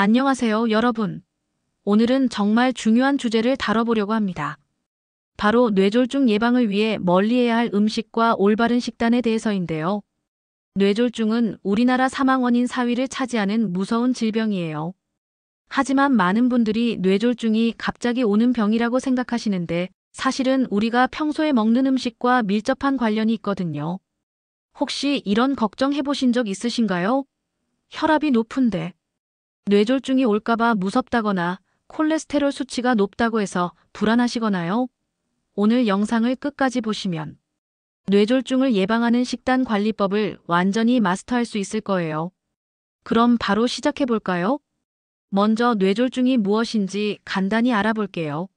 안녕하세요, 여러분. 오늘은 정말 중요한 주제를 다뤄보려고 합니다. 바로 뇌졸중 예방을 위해 멀리해야 할 음식과 올바른 식단에 대해서인데요. 뇌졸중은 우리나라 사망 원인 4위를 차지하는 무서운 질병이에요. 하지만 많은 분들이 뇌졸중이 갑자기 오는 병이라고 생각하시는데 사실은 우리가 평소에 먹는 음식과 밀접한 관련이 있거든요. 혹시 이런 걱정 해보신 적 있으신가요? 혈압이 높은데 뇌졸중이 올까봐 무섭다거나 콜레스테롤 수치가 높다고 해서 불안하시거나요? 오늘 영상을 끝까지 보시면 뇌졸중을 예방하는 식단 관리법을 완전히 마스터할 수 있을 거예요. 그럼 바로 시작해 볼까요? 먼저 뇌졸중이 무엇인지 간단히 알아볼게요.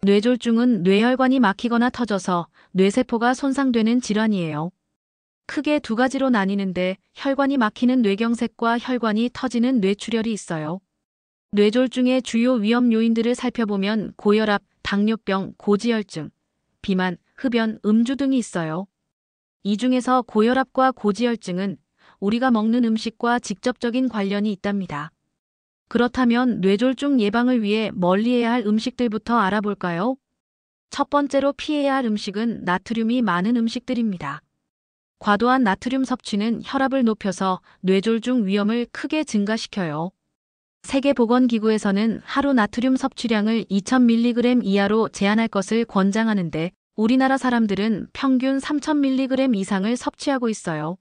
뇌졸중은 뇌혈관이 막히거나 터져서 뇌세포가 손상되는 질환이에요. 크게 두 가지로 나뉘는데 혈관이 막히는 뇌경색과 혈관이 터지는 뇌출혈이 있어요. 뇌졸중의 주요 위험 요인들을 살펴보면 고혈압, 당뇨병, 고지혈증, 비만, 흡연, 음주 등이 있어요. 이 중에서 고혈압과 고지혈증은 우리가 먹는 음식과 직접적인 관련이 있답니다. 그렇다면 뇌졸중 예방을 위해 멀리해야 할 음식들부터 알아볼까요? 첫 번째로 피해야 할 음식은 나트륨이 많은 음식들입니다. 과도한 나트륨 섭취는 혈압을 높여서 뇌졸중 위험을 크게 증가시켜요. 세계보건기구에서는 하루 나트륨 섭취량을 2000mg 이하로 제한할 것을 권장하는데 우리나라 사람들은 평균 3000mg 이상을 섭취하고 있어요.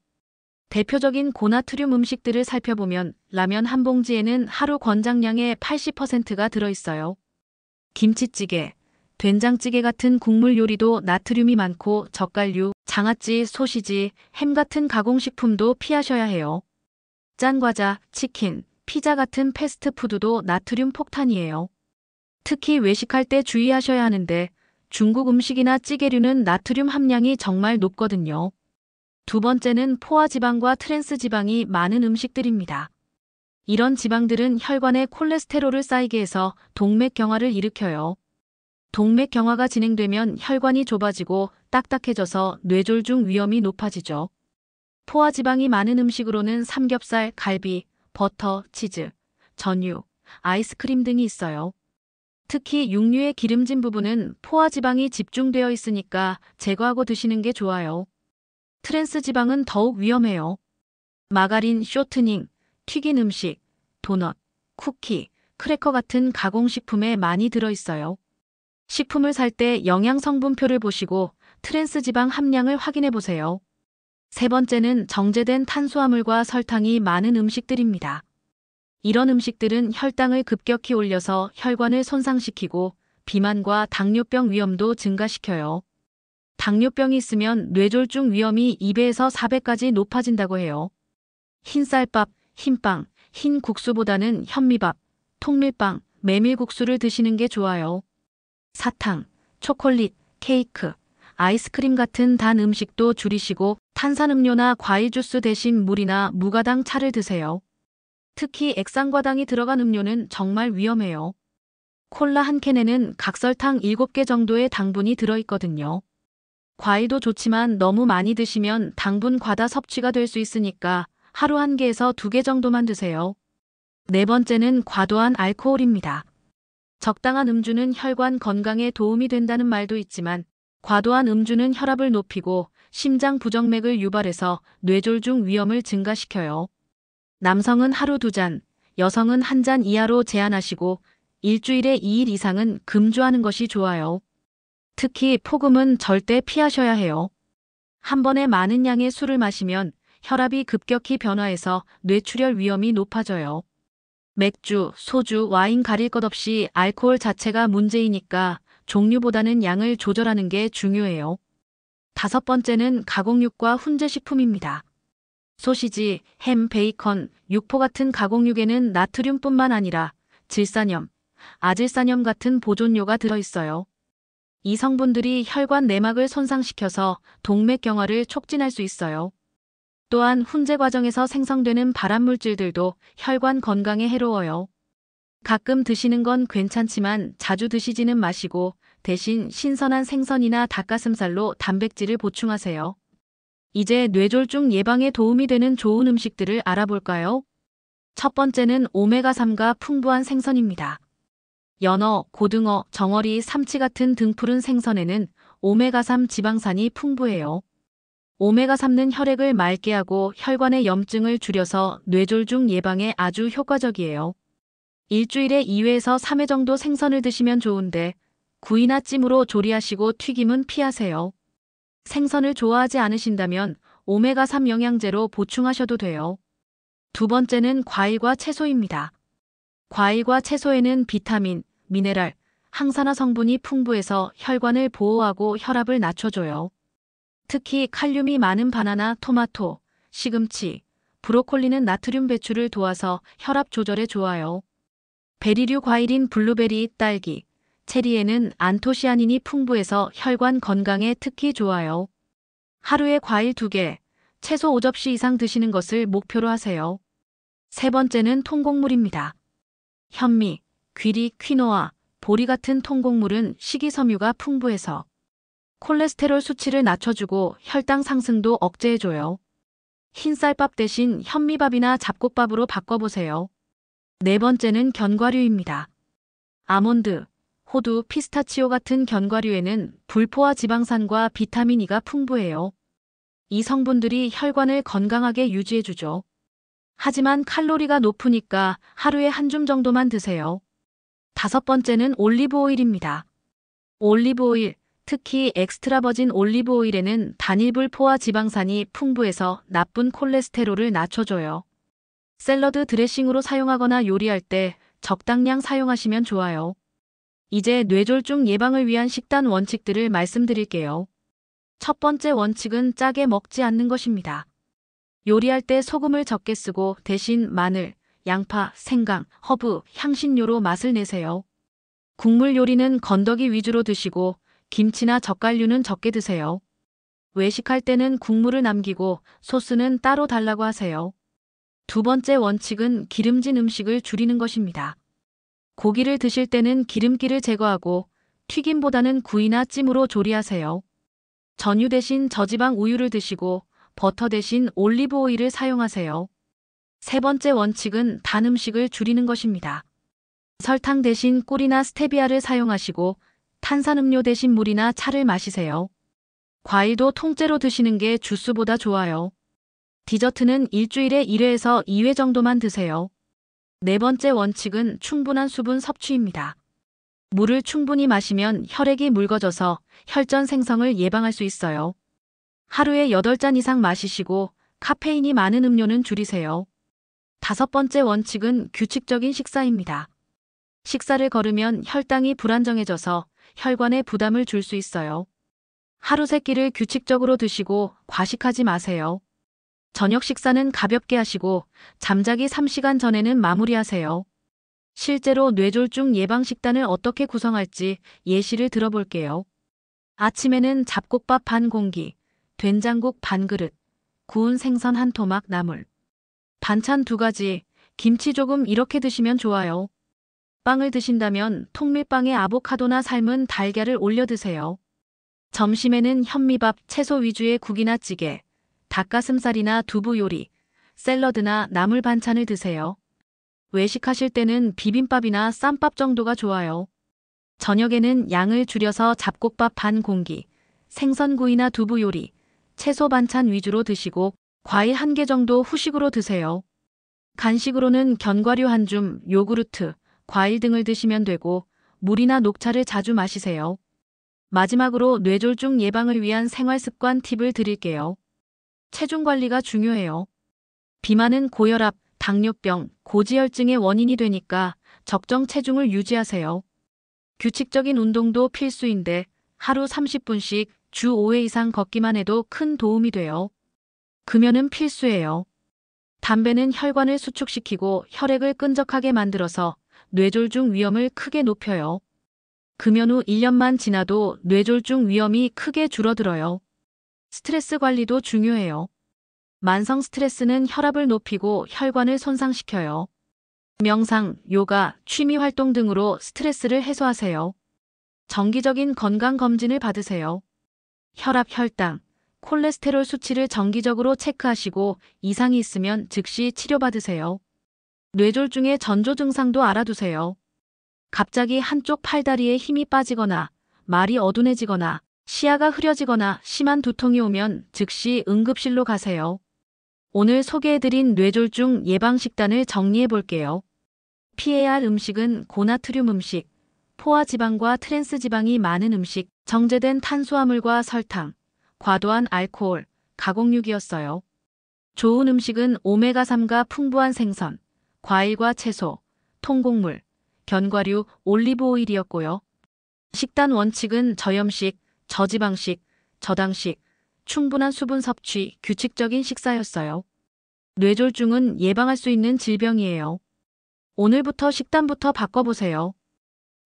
대표적인 고나트륨 음식들을 살펴보면 라면 한 봉지에는 하루 권장량의 80%가 들어있어요. 김치찌개, 된장찌개 같은 국물 요리도 나트륨이 많고 젓갈류, 장아찌, 소시지, 햄 같은 가공식품도 피하셔야 해요. 짠 과자, 치킨, 피자 같은 패스트푸드도 나트륨 폭탄이에요. 특히 외식할 때 주의하셔야 하는데 중국 음식이나 찌개류는 나트륨 함량이 정말 높거든요. 두 번째는 포화지방과 트랜스지방이 많은 음식들입니다. 이런 지방들은 혈관에 콜레스테롤을 쌓이게 해서 동맥경화를 일으켜요. 동맥경화가 진행되면 혈관이 좁아지고 딱딱해져서 뇌졸중 위험이 높아지죠. 포화지방이 많은 음식으로는 삼겹살, 갈비, 버터, 치즈, 전유, 아이스크림 등이 있어요. 특히 육류의 기름진 부분은 포화지방이 집중되어 있으니까 제거하고 드시는 게 좋아요. 트랜스지방은 더욱 위험해요. 마가린, 쇼트닝, 튀긴 음식, 도넛, 쿠키, 크래커 같은 가공식품에 많이 들어있어요. 식품을 살 때 영양성분표를 보시고 트랜스지방 함량을 확인해 보세요. 세 번째는 정제된 탄수화물과 설탕이 많은 음식들입니다. 이런 음식들은 혈당을 급격히 올려서 혈관을 손상시키고 비만과 당뇨병 위험도 증가시켜요. 당뇨병이 있으면 뇌졸중 위험이 2배에서 4배까지 높아진다고 해요. 흰쌀밥, 흰빵, 흰 국수보다는 현미밥, 통밀빵, 메밀국수를 드시는 게 좋아요. 사탕, 초콜릿, 케이크, 아이스크림 같은 단 음식도 줄이시고 탄산음료나 과일 주스 대신 물이나 무가당 차를 드세요. 특히 액상과당이 들어간 음료는 정말 위험해요. 콜라 한 캔에는 각설탕 7개 정도의 당분이 들어있거든요. 과일도 좋지만 너무 많이 드시면 당분 과다 섭취가 될 수 있으니까 하루 1개에서 2개 정도만 드세요. 네 번째는 과도한 알코올입니다. 적당한 음주는 혈관 건강에 도움이 된다는 말도 있지만 과도한 음주는 혈압을 높이고 심장 부정맥을 유발해서 뇌졸중 위험을 증가시켜요. 남성은 하루 2잔, 여성은 1잔 이하로 제한하시고 일주일에 2일 이상은 금주하는 것이 좋아요. 특히 폭음은 절대 피하셔야 해요. 한 번에 많은 양의 술을 마시면 혈압이 급격히 변화해서 뇌출혈 위험이 높아져요. 맥주, 소주, 와인 가릴 것 없이 알코올 자체가 문제이니까 종류보다는 양을 조절하는 게 중요해요. 다섯 번째는 가공육과 훈제식품입니다. 소시지, 햄, 베이컨, 육포 같은 가공육에는 나트륨뿐만 아니라 질산염, 아질산염 같은 보존료가 들어있어요. 이 성분들이 혈관 내막을 손상시켜서 동맥경화를 촉진할 수 있어요. 또한 훈제 과정에서 생성되는 발암물질들도 혈관 건강에 해로워요. 가끔 드시는 건 괜찮지만 자주 드시지는 마시고 대신 신선한 생선이나 닭가슴살로 단백질을 보충하세요. 이제 뇌졸중 예방에 도움이 되는 좋은 음식들을 알아볼까요? 첫 번째는 오메가3가 풍부한 생선입니다. 연어, 고등어, 정어리, 삼치 같은 등푸른 생선에는 오메가3 지방산이 풍부해요. 오메가3는 혈액을 맑게 하고 혈관의 염증을 줄여서 뇌졸중 예방에 아주 효과적이에요. 일주일에 2회에서 3회 정도 생선을 드시면 좋은데 구이나 찜으로 조리하시고 튀김은 피하세요. 생선을 좋아하지 않으신다면 오메가3 영양제로 보충하셔도 돼요. 두 번째는 과일과 채소입니다. 과일과 채소에는 비타민, 미네랄, 항산화 성분이 풍부해서 혈관을 보호하고 혈압을 낮춰줘요. 특히 칼륨이 많은 바나나, 토마토, 시금치, 브로콜리는 나트륨 배출을 도와서 혈압 조절에 좋아요. 베리류 과일인 블루베리, 딸기, 체리에는 안토시아닌이 풍부해서 혈관 건강에 특히 좋아요. 하루에 과일 2개, 채소 5접시 이상 드시는 것을 목표로 하세요. 세 번째는 통곡물입니다. 현미, 귀리, 퀴노아, 보리 같은 통곡물은 식이섬유가 풍부해서 콜레스테롤 수치를 낮춰주고 혈당 상승도 억제해줘요. 흰쌀밥 대신 현미밥이나 잡곡밥으로 바꿔보세요. 네 번째는 견과류입니다. 아몬드, 호두, 피스타치오 같은 견과류에는 불포화 지방산과 비타민 E가 풍부해요. 이 성분들이 혈관을 건강하게 유지해주죠. 하지만 칼로리가 높으니까 하루에 한 줌 정도만 드세요. 다섯 번째는 올리브 오일입니다. 올리브 오일, 특히 엑스트라 버진 올리브 오일에는 단일불 포화 지방산이 풍부해서 나쁜 콜레스테롤을 낮춰줘요. 샐러드 드레싱으로 사용하거나 요리할 때 적당량 사용하시면 좋아요. 이제 뇌졸중 예방을 위한 식단 원칙들을 말씀드릴게요. 첫 번째 원칙은 짜게 먹지 않는 것입니다. 요리할 때 소금을 적게 쓰고 대신 마늘, 양파, 생강, 허브, 향신료로 맛을 내세요. 국물 요리는 건더기 위주로 드시고 김치나 젓갈류는 적게 드세요. 외식할 때는 국물을 남기고 소스는 따로 달라고 하세요. 두 번째 원칙은 기름진 음식을 줄이는 것입니다. 고기를 드실 때는 기름기를 제거하고 튀김보다는 구이나 찜으로 조리하세요. 전유 대신 저지방 우유를 드시고 버터 대신 올리브 오일을 사용하세요. 세 번째 원칙은 단 음식을 줄이는 것입니다. 설탕 대신 꿀이나 스테비아를 사용하시고 탄산음료 대신 물이나 차를 마시세요. 과일도 통째로 드시는 게 주스보다 좋아요. 디저트는 일주일에 1회에서 2회 정도만 드세요. 네 번째 원칙은 충분한 수분 섭취입니다. 물을 충분히 마시면 혈액이 묽어져서 혈전 생성을 예방할 수 있어요. 하루에 8잔 이상 마시시고 카페인이 많은 음료는 줄이세요. 다섯 번째 원칙은 규칙적인 식사입니다. 식사를 거르면 혈당이 불안정해져서 혈관에 부담을 줄 수 있어요. 하루 3끼를 규칙적으로 드시고 과식하지 마세요. 저녁 식사는 가볍게 하시고 잠자기 3시간 전에는 마무리하세요. 실제로 뇌졸중 예방 식단을 어떻게 구성할지 예시를 들어볼게요. 아침에는 잡곡밥 반 공기, 된장국 반 그릇, 구운 생선 한 토막 나물, 반찬 2가지, 김치 조금 이렇게 드시면 좋아요. 빵을 드신다면 통밀빵에 아보카도나 삶은 달걀을 올려 드세요. 점심에는 현미밥, 채소 위주의 국이나 찌개, 닭가슴살이나 두부 요리, 샐러드나 나물 반찬을 드세요. 외식하실 때는 비빔밥이나 쌈밥 정도가 좋아요. 저녁에는 양을 줄여서 잡곡밥 반 공기, 생선구이나 두부 요리, 채소 반찬 위주로 드시고 과일 1개 정도 후식으로 드세요. 간식으로는 견과류 1줌, 요구르트, 과일 등을 드시면 되고 물이나 녹차를 자주 마시세요. 마지막으로 뇌졸중 예방을 위한 생활습관 팁을 드릴게요. 체중 관리가 중요해요. 비만은 고혈압, 당뇨병, 고지혈증의 원인이 되니까 적정 체중을 유지하세요. 규칙적인 운동도 필수인데 하루 30분씩 주 5회 이상 걷기만 해도 큰 도움이 돼요. 금연은 필수예요. 담배는 혈관을 수축시키고 혈액을 끈적하게 만들어서 뇌졸중 위험을 크게 높여요. 금연 후 1년만 지나도 뇌졸중 위험이 크게 줄어들어요. 스트레스 관리도 중요해요. 만성 스트레스는 혈압을 높이고 혈관을 손상시켜요. 명상, 요가, 취미 활동 등으로 스트레스를 해소하세요. 정기적인 건강검진을 받으세요. 혈압, 혈당, 콜레스테롤 수치를 정기적으로 체크하시고 이상이 있으면 즉시 치료받으세요. 뇌졸중의 전조 증상도 알아두세요. 갑자기 한쪽 팔다리에 힘이 빠지거나 말이 어둔해지거나 시야가 흐려지거나 심한 두통이 오면 즉시 응급실로 가세요. 오늘 소개해드린 뇌졸중 예방 식단을 정리해 볼게요. 피해야 할 음식은 고나트륨 음식, 포화지방과 트랜스지방이 많은 음식, 정제된 탄수화물과 설탕, 과도한 알코올, 가공육이었어요. 좋은 음식은 오메가3가 풍부한 생선, 과일과 채소, 통곡물, 견과류, 올리브 오일이었고요. 식단 원칙은 저염식, 저지방식, 저당식, 충분한 수분 섭취, 규칙적인 식사였어요. 뇌졸중은 예방할 수 있는 질병이에요. 오늘부터 식단부터 바꿔보세요.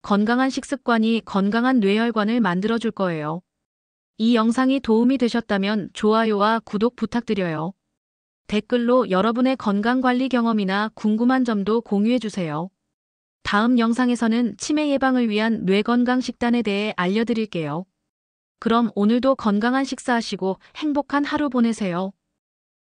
건강한 식습관이 건강한 뇌혈관을 만들어줄 거예요. 이 영상이 도움이 되셨다면 좋아요와 구독 부탁드려요. 댓글로 여러분의 건강관리 경험이나 궁금한 점도 공유해주세요. 다음 영상에서는 치매 예방을 위한 뇌건강 식단에 대해 알려드릴게요. 그럼 오늘도 건강한 식사하시고 행복한 하루 보내세요.